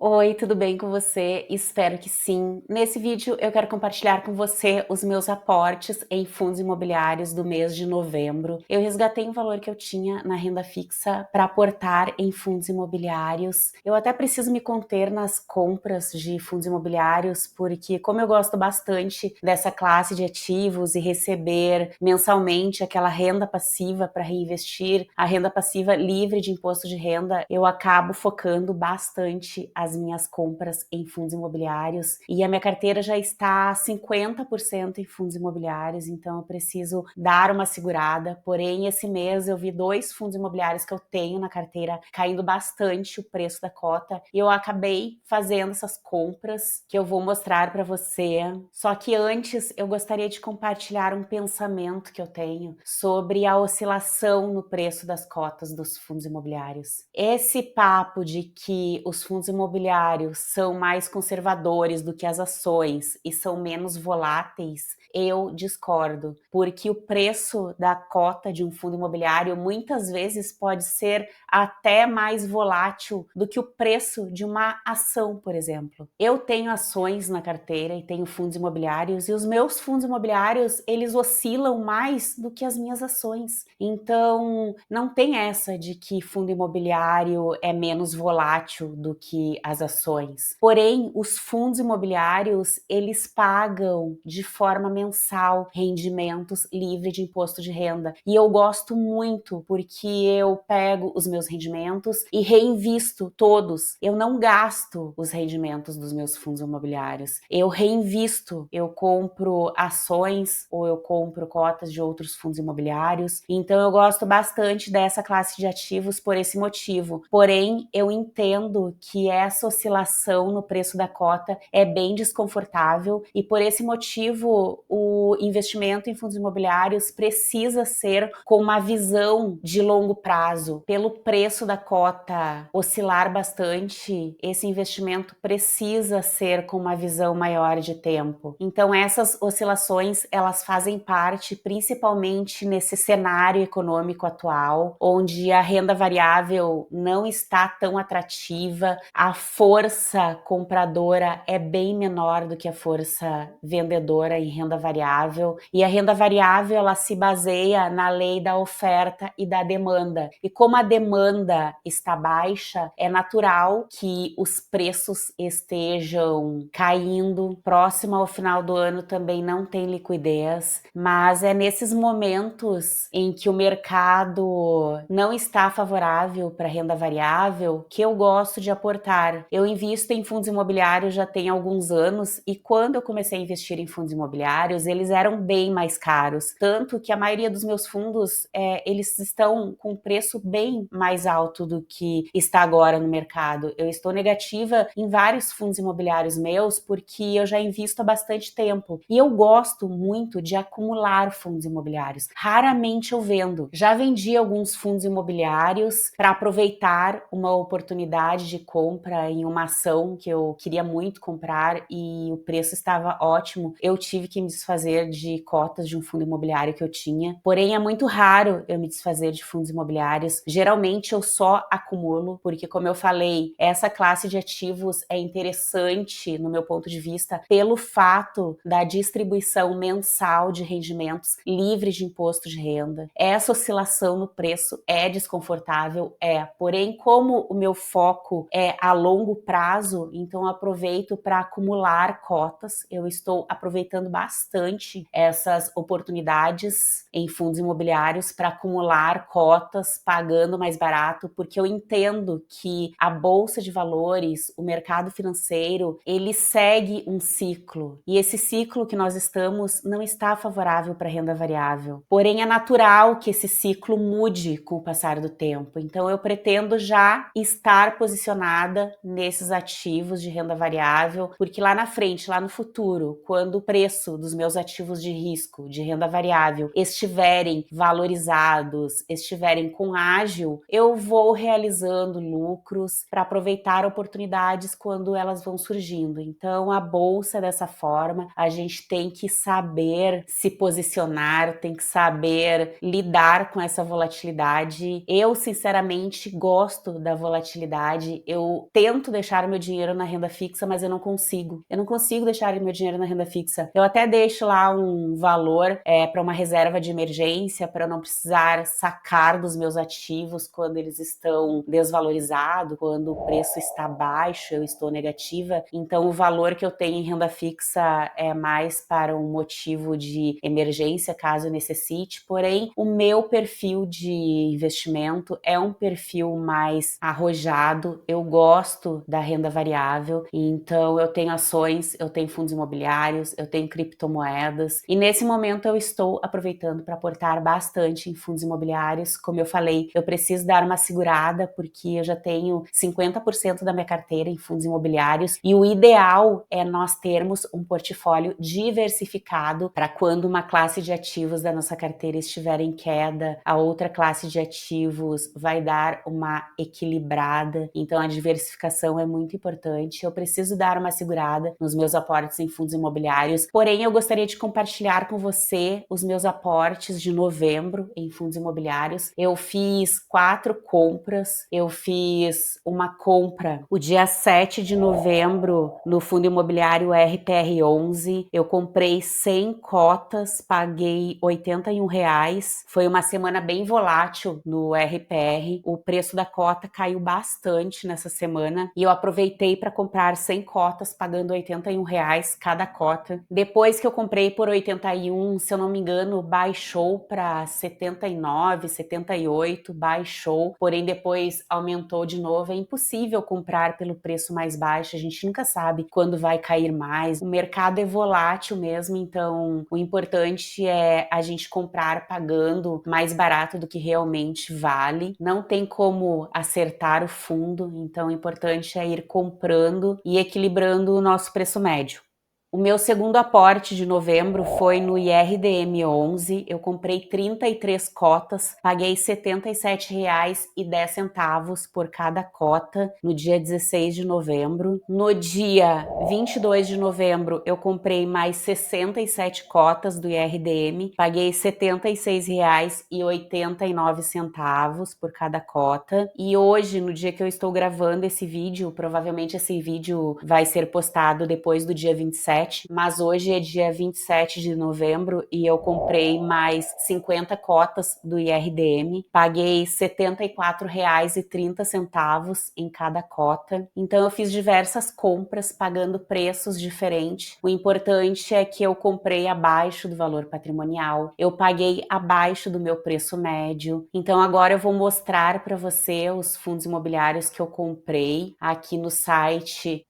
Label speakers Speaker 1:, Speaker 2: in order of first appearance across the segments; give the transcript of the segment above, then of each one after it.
Speaker 1: Oi, tudo bem com você? Espero que sim. Nesse vídeo eu quero compartilhar com você os meus aportes em fundos imobiliários do mês de novembro. Eu resgatei um valor que eu tinha na renda fixa para aportar em fundos imobiliários. Eu até preciso me conter nas compras de fundos imobiliários, porque como eu gosto bastante dessa classe de ativos e receber mensalmente aquela renda passiva para reinvestir, a renda passiva livre de imposto de renda, eu acabo focando bastante as minhas compras em fundos imobiliários e a minha carteira já está 50% em fundos imobiliários, então eu preciso dar uma segurada. Porém, esse mês eu vi 2 fundos imobiliários que eu tenho na carteira caindo bastante o preço da cota e eu acabei fazendo essas compras que eu vou mostrar para você. Só que antes eu gostaria de compartilhar um pensamento que eu tenho sobre a oscilação no preço das cotas dos fundos imobiliários. Esse papo de que os fundos imobiliários são mais conservadores do que as ações e são menos voláteis, eu discordo, porque o preço da cota de um fundo imobiliário muitas vezes pode ser até mais volátil do que o preço de uma ação, por exemplo. Eu tenho ações na carteira e tenho fundos imobiliários e os meus fundos imobiliários, eles oscilam mais do que as minhas ações. Então, não tem essa de que fundo imobiliário é menos volátil do que as ações. Porém, os fundos imobiliários, eles pagam de forma mensal rendimentos livres de imposto de renda. E eu gosto muito porque eu pego os meus rendimentos e reinvisto todos. Eu não gasto os rendimentos dos meus fundos imobiliários. Eu reinvisto, eu compro ações ou eu compro cotas de outros fundos imobiliários. Então eu gosto bastante dessa classe de ativos por esse motivo. Porém, eu entendo que essa oscilação no preço da cota é bem desconfortável e por esse motivo o investimento em fundos imobiliários precisa ser com uma visão de longo prazo. Pelo preço da cota oscilar bastante, esse investimento precisa ser com uma visão maior de tempo. Então essas oscilações, elas fazem parte principalmente nesse cenário econômico atual, onde a renda variável não está tão atrativa, a força compradora é bem menor do que a força vendedora em renda variável, e a renda variável ela se baseia na lei da oferta e da demanda. E como a demanda está baixa, é natural que os preços estejam caindo. Próximo ao final do ano também não tem liquidez, mas é nesses momentos em que o mercado não está favorável para renda variável que eu gosto de aportar. Eu invisto em fundos imobiliários já tem alguns anos e quando eu comecei a investir em fundos imobiliários, eles eram bem mais caros, tanto que a maioria dos meus fundos, eles estão com preço bem mais alto do que está agora no mercado. Eu estou negativa em vários fundos imobiliários meus porque eu já invisto há bastante tempo e eu gosto muito de acumular fundos imobiliários. Raramente eu vendo. Já vendi alguns fundos imobiliários para aproveitar uma oportunidade de compra em uma ação que eu queria muito comprar e o preço estava ótimo. Eu tive que me desfazer de cotas de um fundo imobiliário que eu tinha. Porém, é muito raro eu me desfazer de fundos imobiliários. Geralmente eu só acumulo, porque como eu falei, essa classe de ativos é interessante no meu ponto de vista pelo fato da distribuição mensal de rendimentos livres de imposto de renda. Essa oscilação no preço é desconfortável, porém como o meu foco é a longo prazo, então eu aproveito para acumular cotas. Eu estou aproveitando bastante essas oportunidades em fundos imobiliários para acumular cotas, pagando mais barato, porque eu entendo que a bolsa de valores, o mercado financeiro, ele segue um ciclo e esse ciclo que nós estamos não está favorável para renda variável. Porém, é natural que esse ciclo mude com o passar do tempo. Então, eu pretendo já estar posicionada nesses ativos de renda variável, porque lá na frente, lá no futuro, quando o preço dos meus ativos de risco, de renda variável, estiverem valorizados, estiverem com ágil, eu vou realizando lucros para aproveitar oportunidades quando elas vão surgindo. Então, a bolsa é dessa forma, a gente tem que saber se posicionar, tem que saber lidar com essa volatilidade. Eu, sinceramente, gosto da volatilidade, eu tento tento deixar meu dinheiro na renda fixa, mas eu não consigo. Eu não consigo deixar meu dinheiro na renda fixa. Eu até deixo lá um valor para uma reserva de emergência, para não precisar sacar dos meus ativos quando eles estão desvalorizados, quando o preço está baixo, eu estou negativa. Então, o valor que eu tenho em renda fixa é mais para um motivo de emergência, caso eu necessite. Porém, o meu perfil de investimento é um perfil mais arrojado. Eu gosto da renda variável, então eu tenho ações, eu tenho fundos imobiliários, eu tenho criptomoedas, e nesse momento eu estou aproveitando para aportar bastante em fundos imobiliários. Como eu falei, eu preciso dar uma segurada porque eu já tenho 50% da minha carteira em fundos imobiliários, e o ideal é nós termos um portfólio diversificado para quando uma classe de ativos da nossa carteira estiver em queda, a outra classe de ativos vai dar uma equilibrada. Então a diversificação é muito importante. Eu preciso dar uma segurada nos meus aportes em fundos imobiliários, porém eu gostaria de compartilhar com você os meus aportes de novembro em fundos imobiliários. Eu fiz 4 compras. Eu fiz uma compra o dia 7 de novembro no fundo imobiliário RPR11. Eu comprei 100 cotas, paguei R$81. Foi uma semana bem volátil no RPR. O preço da cota caiu bastante nessa semana e eu aproveitei para comprar 100 cotas, pagando R$81 cada cota. Depois que eu comprei por 81, se eu não me engano, baixou para 79, 78, baixou, porém depois aumentou de novo. É impossível comprar pelo preço mais baixo, a gente nunca sabe quando vai cair mais. O mercado é volátil mesmo, então o importante é a gente comprar pagando mais barato do que realmente vale. Não tem como acertar o fundo, então o importante é ir comprando e equilibrando o nosso preço médio. O meu segundo aporte de novembro foi no IRDM11. Eu comprei 33 cotas, paguei R$77,10 por cada cota no dia 16 de novembro. No dia 22 de novembro, eu comprei mais 67 cotas do IRDM, paguei R$76,89 por cada cota. E hoje, no dia que eu estou gravando esse vídeo, provavelmente esse vídeo vai ser postado depois do dia 27, mas hoje é dia 27 de novembro e eu comprei mais 50 cotas do IRDM, paguei R$74,30 em cada cota. Então eu fiz diversas compras pagando preços diferentes. O importante é que eu comprei abaixo do valor patrimonial, eu paguei abaixo do meu preço médio. Então agora eu vou mostrar para você os fundos imobiliários que eu comprei aqui no site.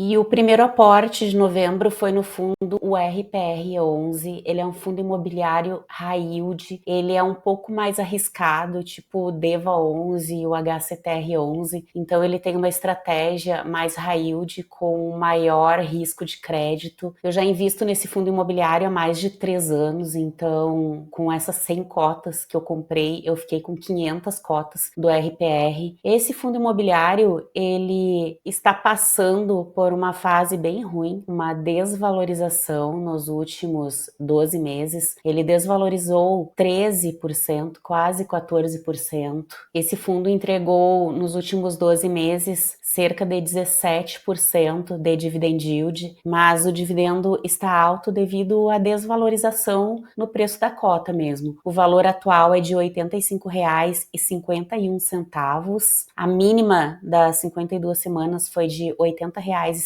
Speaker 1: E o primeiro aporte de novembro foi no fundo o RPR11. Ele é um fundo imobiliário high yield. Ele é um pouco mais arriscado, tipo o DEVA11 e o HCTR11. Então ele tem uma estratégia mais high yield com maior risco de crédito. Eu já invisto nesse fundo imobiliário há mais de 3 anos. Então, com essas 100 cotas que eu comprei, eu fiquei com 500 cotas do RPR. Esse fundo imobiliário, ele está passando por uma fase bem ruim, uma desvalorização nos últimos 12 meses. Ele desvalorizou 13%, quase 14%. Esse fundo entregou nos últimos 12 meses cerca de 17% de dividend yield, mas o dividendo está alto devido à desvalorização no preço da cota mesmo. O valor atual é de R$ 85,51. A mínima das 52 semanas foi de R$ 80,54.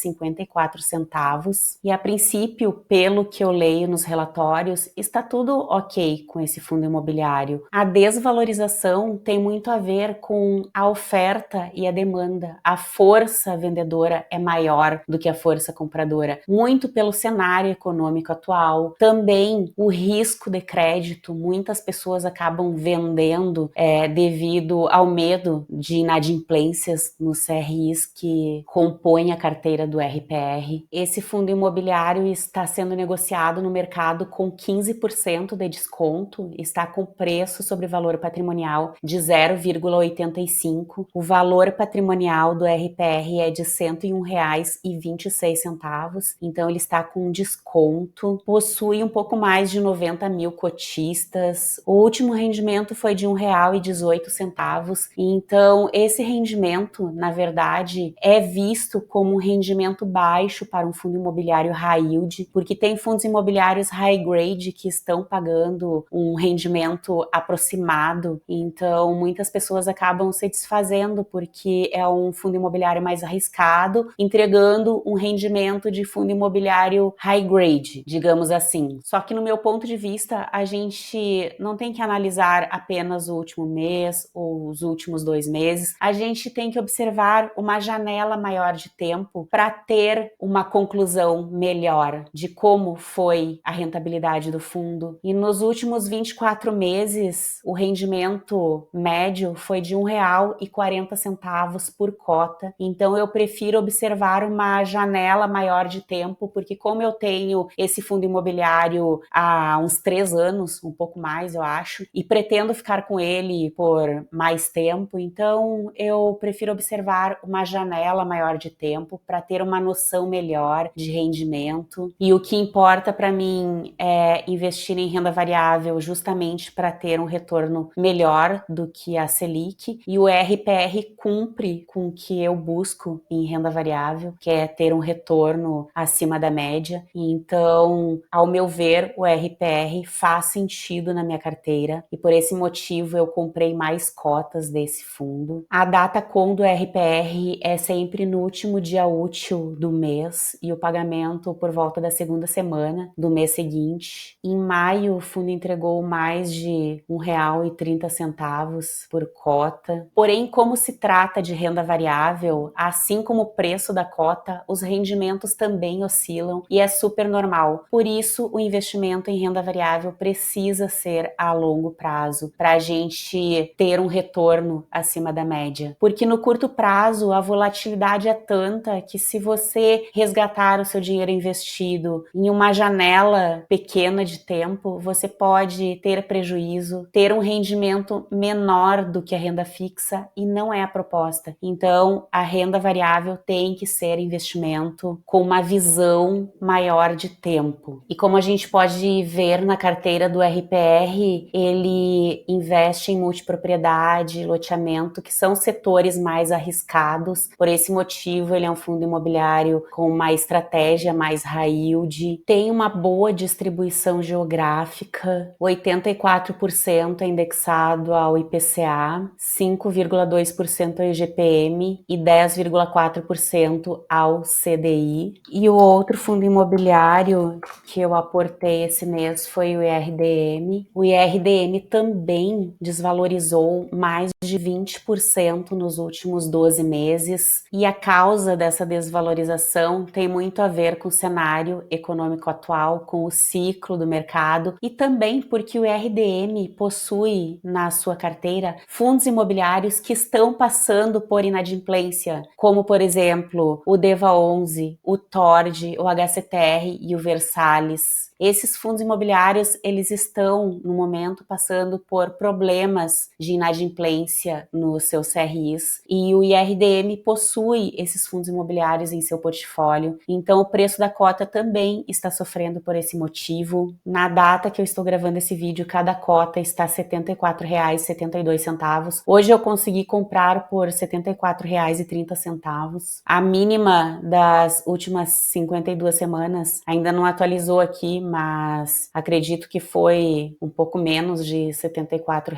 Speaker 1: E a princípio, pelo que eu leio nos relatórios, está tudo ok com esse fundo imobiliário. A desvalorização tem muito a ver com a oferta e a demanda. A força vendedora é maior do que a força compradora, muito pelo cenário econômico atual. Também o risco de crédito, muitas pessoas acabam vendendo devido ao medo de inadimplências nos CRIs que compõem a carteira carteira do RPR. Esse fundo imobiliário está sendo negociado no mercado com 15% de desconto, está com preço sobre valor patrimonial de 0,85. O valor patrimonial do RPR é de R$ 101,26, então ele está com desconto, possui um pouco mais de 90 mil cotistas, o último rendimento foi de R$ 1,18, então esse rendimento, na verdade, é visto como um rendimento baixo para um fundo imobiliário high yield, porque tem fundos imobiliários high grade que estão pagando um rendimento aproximado, então muitas pessoas acabam se desfazendo porque é um fundo imobiliário mais arriscado, entregando um rendimento de fundo imobiliário high grade, digamos assim. Só que no meu ponto de vista, a gente não tem que analisar apenas o último mês ou os últimos 2 meses, a gente tem que observar uma janela maior de tempo para ter uma conclusão melhor de como foi a rentabilidade do fundo. E nos últimos 24 meses, o rendimento médio foi de R$ 1,40 por cota. Então eu prefiro observar uma janela maior de tempo, porque como eu tenho esse fundo imobiliário há uns 3 anos, um pouco mais eu acho, e pretendo ficar com ele por mais tempo, então eu prefiro observar uma janela maior de tempo para ter uma noção melhor de rendimento. E o que importa para mim é investir em renda variável justamente para ter um retorno melhor do que a Selic, e o RPR cumpre com o que eu busco em renda variável, que é ter um retorno acima da média. Então, ao meu ver, o RPR faz sentido na minha carteira e por esse motivo eu comprei mais cotas desse fundo. A data com do RPR é sempre no último dia útil do mês e o pagamento por volta da segunda semana do mês seguinte. Em maio, o fundo entregou mais de R$ 1,30 por cota. Porém, como se trata de renda variável, assim como o preço da cota, os rendimentos também oscilam e é super normal. Por isso, o investimento em renda variável precisa ser a longo prazo, para a gente ter um retorno acima da média. Porque no curto prazo, a volatilidade é tanta que se você resgatar o seu dinheiro investido em uma janela pequena de tempo, você pode ter prejuízo, ter um rendimento menor do que a renda fixa e não é a proposta. Então, a renda variável tem que ser investimento com uma visão maior de tempo. E como a gente pode ver na carteira do RPR, ele investe em multipropriedade, loteamento, que são setores mais arriscados. Por esse motivo, ele é um fundo imobiliário com uma estratégia mais high yield, tem uma boa distribuição geográfica, 84% é indexado ao IPCA, 5,2% ao IGPM e 10,4% ao CDI. E o outro fundo imobiliário que eu aportei esse mês foi o IRDM. O IRDM também desvalorizou mais de 20% nos últimos 12 meses, e a causa dessa desvalorização tem muito a ver com o cenário econômico atual, com o ciclo do mercado e também porque o IRDM possui na sua carteira fundos imobiliários que estão passando por inadimplência, como por exemplo o DEVA11, o TORD, o HCTR e o Versalhes. Esses fundos imobiliários, eles estão, no momento, passando por problemas de inadimplência nos seus CRIs e o IRDM possui esses fundos imobiliários em seu portfólio, então o preço da cota também está sofrendo por esse motivo. Na data que eu estou gravando esse vídeo, cada cota está R$ 74,72. Hoje eu consegui comprar por R$ 74,30. A mínima das últimas 52 semanas ainda não atualizou aqui, mas acredito que foi um pouco menos de R$ 74.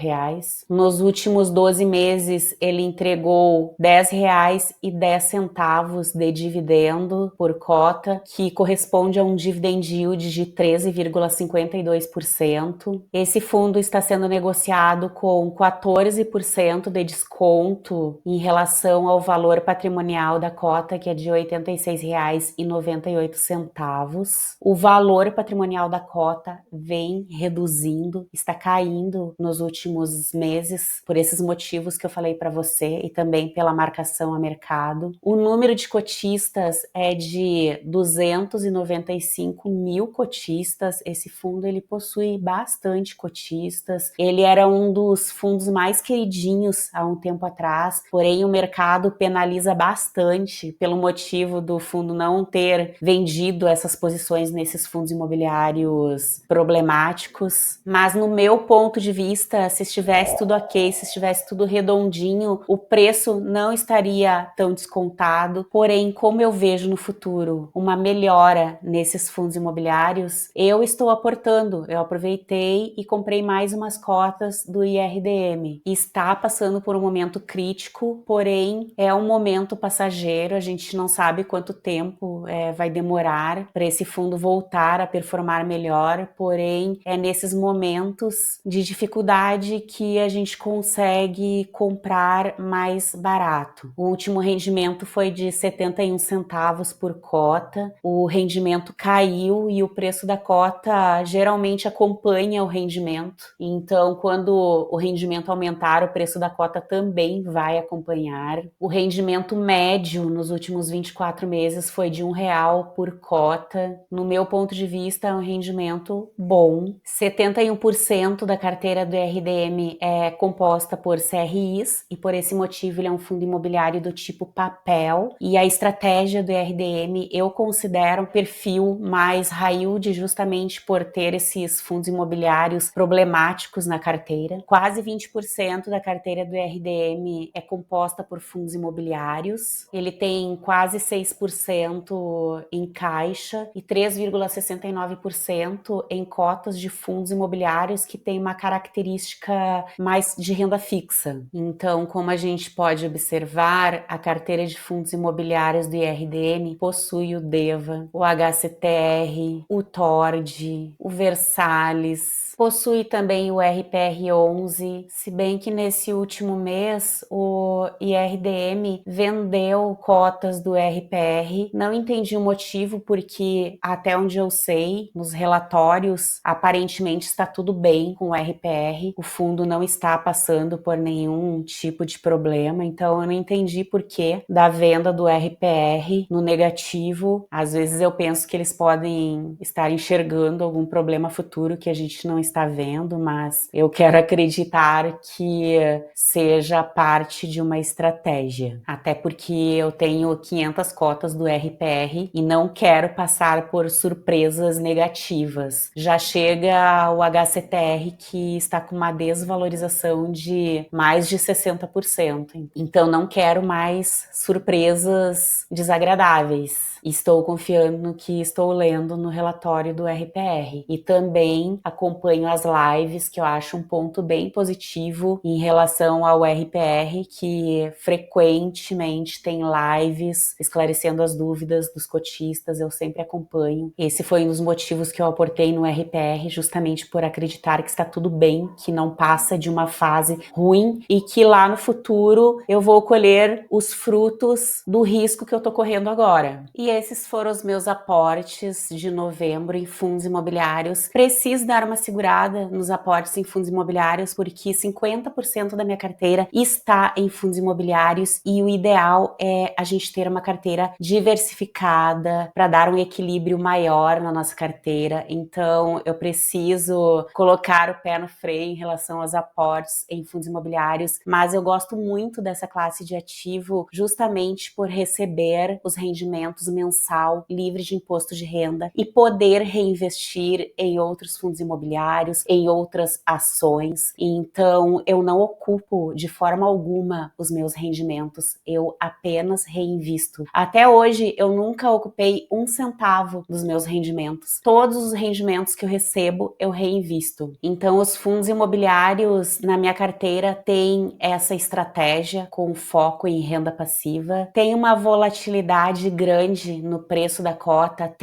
Speaker 1: Nos últimos 12 meses, ele entregou R$ 10,10 de dividendo por cota, que corresponde a um dividend yield de 13,52%. Esse fundo está sendo negociado com 14% de desconto em relação ao valor patrimonial da cota, que é de R$ 86,98. O valor patrimonial patrimonial da cota vem reduzindo, está caindo nos últimos meses, por esses motivos que eu falei para você e também pela marcação a mercado. O número de cotistas é de 295 mil cotistas. Esse fundo ele possui bastante cotistas. Ele era um dos fundos mais queridinhos há um tempo atrás, porém o mercado penaliza bastante pelo motivo do fundo não ter vendido essas posições nesses fundos imobiliários problemáticos. Mas no meu ponto de vista, se estivesse tudo ok, se estivesse tudo redondinho, o preço não estaria tão descontado. Porém, como eu vejo no futuro uma melhora nesses fundos imobiliários, eu estou aportando. Eu aproveitei e comprei mais umas cotas do IRDM. Está passando por um momento crítico, porém é um momento passageiro. A gente não sabe quanto tempo vai demorar para esse fundo voltar a performar melhor, porém é nesses momentos de dificuldade que a gente consegue comprar mais barato. O último rendimento foi de 71 centavos por cota. O rendimento caiu e o preço da cota geralmente acompanha o rendimento. Então, quando o rendimento aumentar, o preço da cota também vai acompanhar. O rendimento médio nos últimos 24 meses foi de R$1 por cota. No meu ponto de vista, é um rendimento bom. 71% da carteira do RDM é composta por CRIs e por esse motivo ele é um fundo imobiliário do tipo papel. E a estratégia do RDM eu considero um perfil mais high yield justamente por ter esses fundos imobiliários problemáticos na carteira. Quase 20% da carteira do RDM é composta por fundos imobiliários. Ele tem quase 6% em caixa e 3,69% em cotas de fundos imobiliários que tem uma característica mais de renda fixa. Então, como a gente pode observar, a carteira de fundos imobiliários do IRDM possui o DEVA, o HCTR, o TORD, o Versalhes, possui também o RPR11, se bem que nesse último mês o IRDM vendeu cotas do RPR. Não entendi o motivo, porque até onde eu sei, nos relatórios, aparentemente está tudo bem com o RPR. O fundo não está passando por nenhum tipo de problema, então eu não entendi por que da venda do RPR no negativo. Às vezes eu penso que eles podem estar enxergando algum problema futuro que a gente não está vendo, mas eu quero acreditar que seja parte de uma estratégia. Até porque eu tenho 500 cotas do RPR e não quero passar por surpresas negativas. Já chega o HCTR que está com uma desvalorização de mais de 60%. Então não quero mais surpresas desagradáveis. Estou confiando no que estou lendo no relatório do RPR. E também acompanho as lives, que eu acho um ponto bem positivo em relação ao RPR, que frequentemente tem lives esclarecendo as dúvidas dos cotistas. Eu sempre acompanho. Esse foi um dos motivos que eu aportei no RPR, justamente por acreditar que está tudo bem, que não passa de uma fase ruim e que lá no futuro eu vou colher os frutos do risco que eu tô correndo agora. E esses foram os meus aportes de novembro em fundos imobiliários. Preciso dar uma segurada nos aportes em fundos imobiliários, porque 50% da minha carteira está em fundos imobiliários e o ideal é a gente ter uma carteira diversificada para dar um equilíbrio maior na nossa carteira. Então, eu preciso colocar o pé no freio em relação aos aportes em fundos imobiliários, mas eu gosto muito dessa classe de ativo justamente por receber os rendimentos mensal livre de imposto de renda e poder reinvestir em outros fundos imobiliários, em outras ações. Então, eu não ocupo de forma alguma os meus rendimentos, eu apenas reinvisto. Até hoje, eu nunca ocupei um centavo dos meus rendimentos. Todos os rendimentos que eu recebo, eu reinvisto. Então, os fundos imobiliários na minha carteira têm essa estratégia com foco em renda passiva. Tem uma volatilidade grande no preço da cota,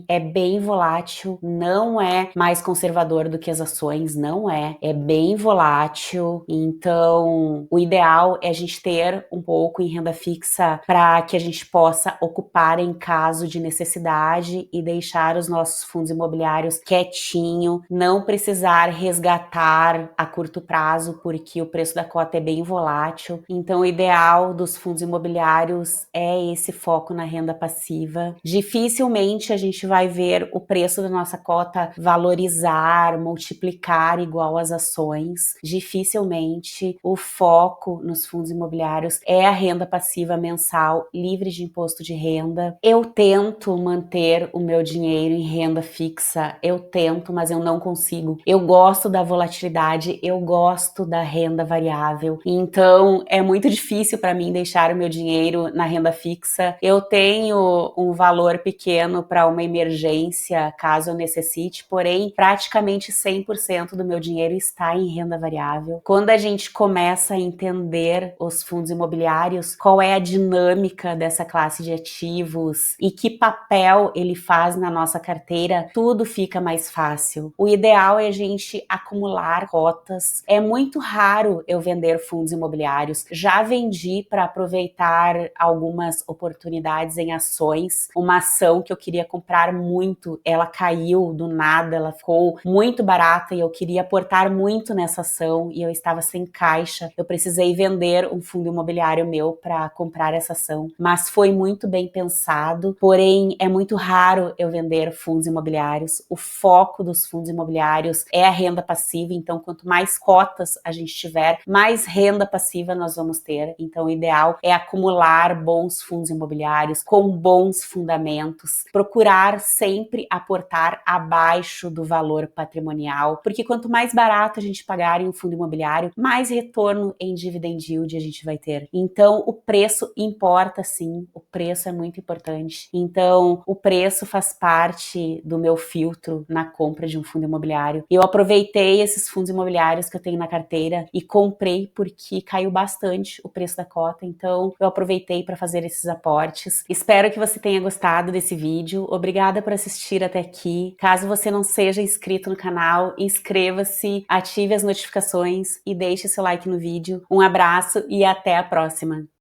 Speaker 1: é bem volátil, não é mais conservador do que as ações, não é bem volátil. Então, o ideal é a gente ter um pouco em renda fixa para que a gente possa ocupar em caso de necessidade e deixar os nossos nossos fundos imobiliários quietinho, não precisar resgatar a curto prazo, porque o preço da cota é bem volátil. Então, o ideal dos fundos imobiliários é esse foco na renda passiva. Dificilmente a gente vai ver o preço da nossa cota valorizar, multiplicar igual às ações. Dificilmente o foco nos fundos imobiliários é a renda passiva mensal livre de imposto de renda. Eu tento manter o meu dinheiro em renda fixa, eu tento, mas eu não consigo. Eu gosto da volatilidade, eu gosto da renda variável. Então, é muito difícil para mim deixar o meu dinheiro na renda fixa. Eu tenho um valor pequeno para uma emergência, caso eu necessite, porém, praticamente 100% do meu dinheiro está em renda variável. Quando a gente começa a entender os fundos imobiliários, qual é a dinâmica dessa classe de ativos e que papel ele faz na nossa carteira, tudo fica mais fácil. O ideal é a gente acumular cotas. É muito raro eu vender fundos imobiliários. Já vendi para aproveitar algumas oportunidades em ações. Uma ação que eu queria comprar muito, ela caiu do nada, ela ficou muito barata e eu queria aportar muito nessa ação e eu estava sem caixa. Eu precisei vender um fundo imobiliário meu para comprar essa ação, mas foi muito bem pensado. Porém, é muito raro eu vender fundos imobiliários. O foco dos fundos imobiliários é a renda passiva, então quanto mais cotas a gente tiver, mais renda passiva nós vamos ter. Então o ideal é acumular bons fundos imobiliários com bons fundamentos, procurar sempre aportar abaixo do valor patrimonial, porque quanto mais barato a gente pagar em um fundo imobiliário, mais retorno em dividend yield a gente vai ter. Então o preço importa sim, o preço é muito importante. Então o preço faz parte do meu filtro na compra de um fundo imobiliário. Eu aproveitei esses fundos imobiliários que eu tenho na carteira e comprei porque caiu bastante o preço da cota, então eu aproveitei para fazer esses aportes. Espero que você tenha gostado desse vídeo. Obrigada por assistir até aqui. Caso você não seja inscrito no canal, inscreva-se, ative as notificações e deixe seu like no vídeo. Um abraço e até a próxima!